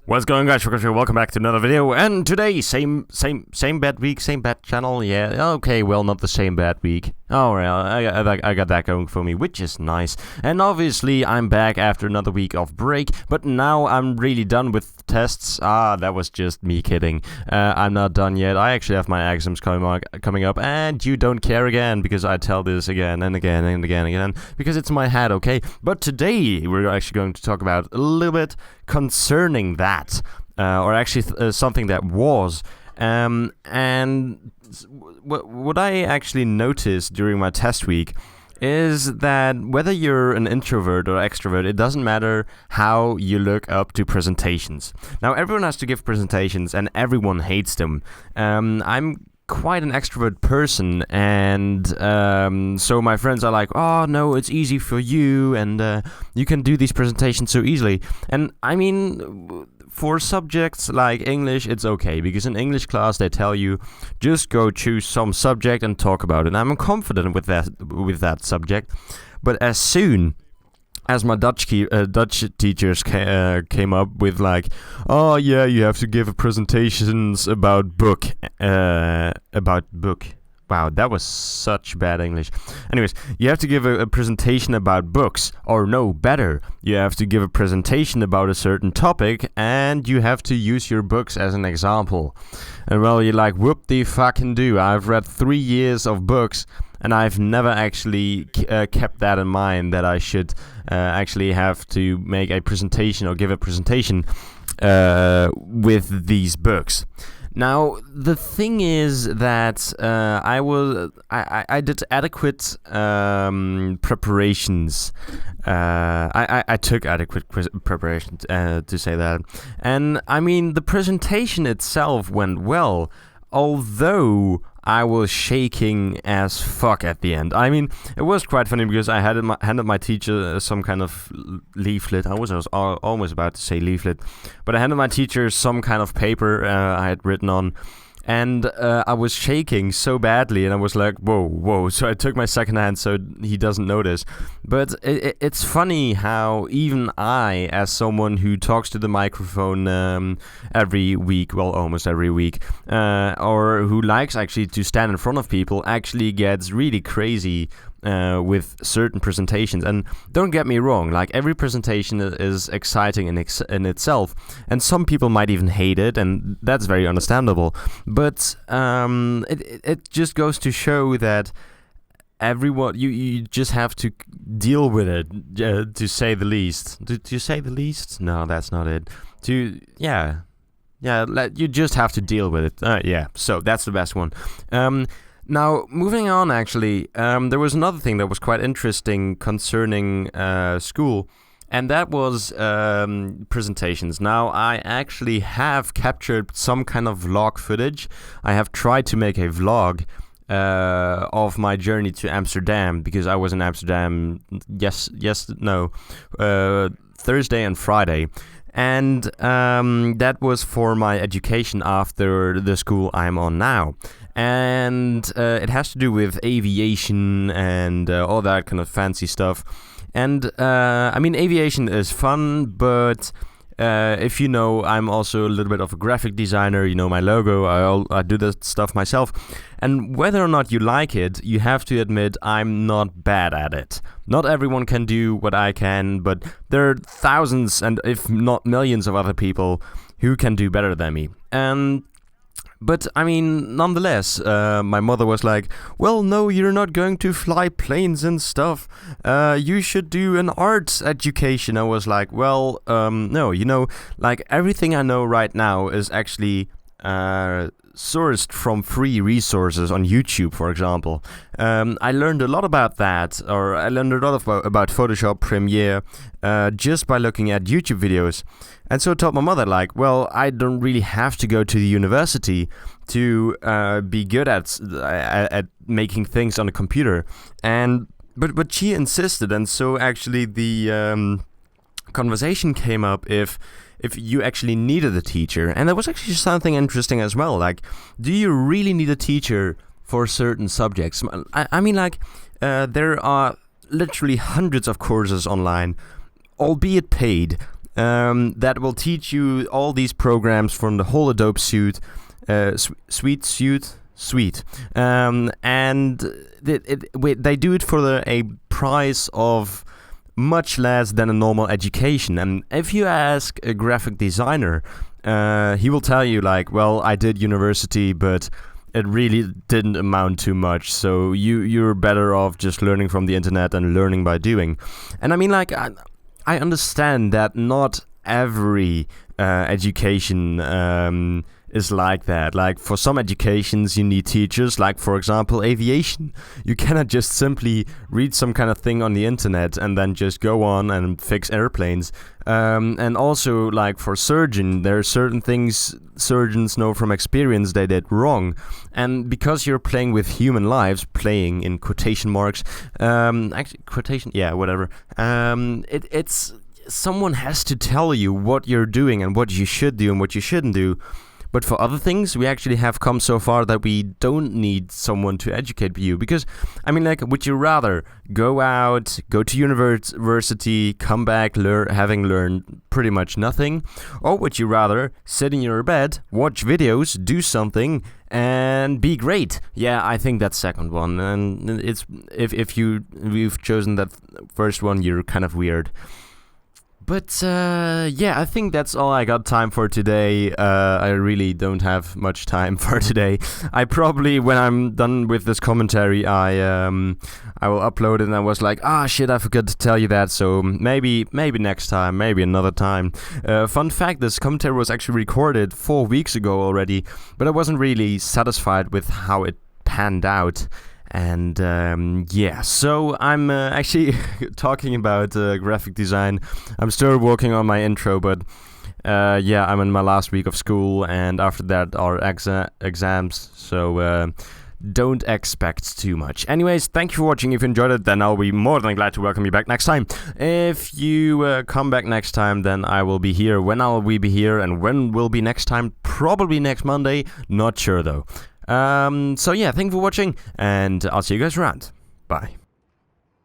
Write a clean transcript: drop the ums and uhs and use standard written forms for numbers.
What's going on, guys? Welcome back to another video, and today, same bad week, same bad channel, yeah, okay, well, not the same bad week. Oh, well, I got that going for me, which is nice. And obviously, I'm back after another week of break, but now I'm really done with tests. That was just me kidding. I'm not done yet. I actually have my exams coming up, and you don't care again, because I tell this again and again and again, because it's my head, okay? But today, we're actually going to talk about a little bit concerning that, or actually something that was, and what I actually noticed during my test week is that whether you're an introvert or extrovert, it doesn't matter how you look up to presentations. Now, everyone has to give presentations, and everyone hates them. I'm quite an extrovert person, and so my friends are like, oh no, it's easy for you, and you can do these presentations so easily. And I mean, for subjects like English, it's okay, because in English class they tell you just go choose some subject and talk about it, and I'm confident with that subject. But as soon as my Dutch teachers came up with like, oh yeah, you have to give presentations about book. Wow, that was such bad English. Anyways, you have to give a presentation about books, or no, better, you have to give a presentation about a certain topic, and you have to use your books as an example. And well, you're like, whoop-de-fucking-do. I've read 3 years of books, and I've never actually kept that in mind, that I should actually have to make a presentation or give a presentation with these books. Now, the thing is that I did adequate preparations. I took adequate preparations, to say that. And, I mean, the presentation itself went well, although I was shaking as fuck at the end. I mean, it was quite funny because I handed my teacher some kind of leaflet. I was almost about to say leaflet, but I handed my teacher some kind of paper I had written on, and I was shaking so badly, and I was like, whoa. So I took my second hand so he doesn't notice. But it's funny how even I, as someone who talks to the microphone every week, well, almost every week, or who likes actually to stand in front of people, actually gets really crazy with certain presentations. And don't get me wrong, like, every presentation is exciting in itself, and some people might even hate it, and that's very understandable. But it just goes to show that everyone, you just have to deal with it, to say the least. To say the least? No, that's not it. You just have to deal with it. So that's the best one. Now, moving on, actually, there was another thing that was quite interesting concerning school, and that was presentations. Now, I actually have captured some kind of vlog footage. I have tried to make a vlog of my journey to Amsterdam, because I was in Amsterdam Thursday and Friday. And that was for my education after the school I'm on now. And it has to do with aviation and all that kind of fancy stuff. And I mean, aviation is fun, but if you know, I'm also a little bit of a graphic designer. You know my logo, I do that stuff myself. And whether or not you like it, you have to admit I'm not bad at it. Not everyone can do what I can, but there are thousands, and if not millions, of other people who can do better than me. But, I mean, nonetheless, my mother was like, well, no, you're not going to fly planes and stuff. You should do an arts education. I was like, well, no, you know, like, everything I know right now is actually sourced from free resources on YouTube, for example. I learned a lot about that, or I learned a lot about Photoshop, Premiere, just by looking at YouTube videos. And so I told my mother, like, well, I don't really have to go to the university to be good at making things on a computer. But she insisted, and so actually the conversation came up if you actually needed a teacher. And that was actually something interesting as well. Like, do you really need a teacher for certain subjects? I mean, like, there are literally hundreds of courses online albeit paid, that will teach you all these programs from the whole Adobe suite, suite. And they do it for a price of much less than a normal education. And if you ask a graphic designer, he will tell you like, well, I did university, but it really didn't amount to much. So you're better off just learning from the internet and learning by doing. And I mean, like, I understand that not every education is like that. Like, for some educations you need teachers, like for example aviation. You cannot just simply read some kind of thing on the internet and then just go on and fix airplanes. And also, like for surgeon, there are certain things surgeons know from experience they did wrong. And because you're playing with human lives, playing in quotation marks, actually quotation, yeah, whatever, it's someone has to tell you what you're doing and what you should do and what you shouldn't do. But for other things, we actually have come so far that we don't need someone to educate you. Because, I mean, like, would you rather go out, go to university, come back, having learned pretty much nothing? Or would you rather sit in your bed, watch videos, do something, and be great? Yeah, I think that second one. And it's if you've chosen that first one, you're kind of weird. But yeah, I think that's all I got time for today. I really don't have much time for today. I probably, when I'm done with this commentary, I will upload it. And I was like, shit, I forgot to tell you that. So maybe next time, maybe another time. Fun fact: this commentary was actually recorded 4 weeks ago already, but I wasn't really satisfied with how it panned out. And yeah, so I'm actually talking about graphic design. I'm still working on my intro, but yeah, I'm in my last week of school, and after that are exams, so don't expect too much. Anyways, thank you for watching. If you enjoyed it, then I'll be more than glad to welcome you back next time. If you come back next time, then I will be here. When I'll be here and when will be next time? Probably next Monday, not sure though. So yeah, thank you for watching, and I'll see you guys around. Bye.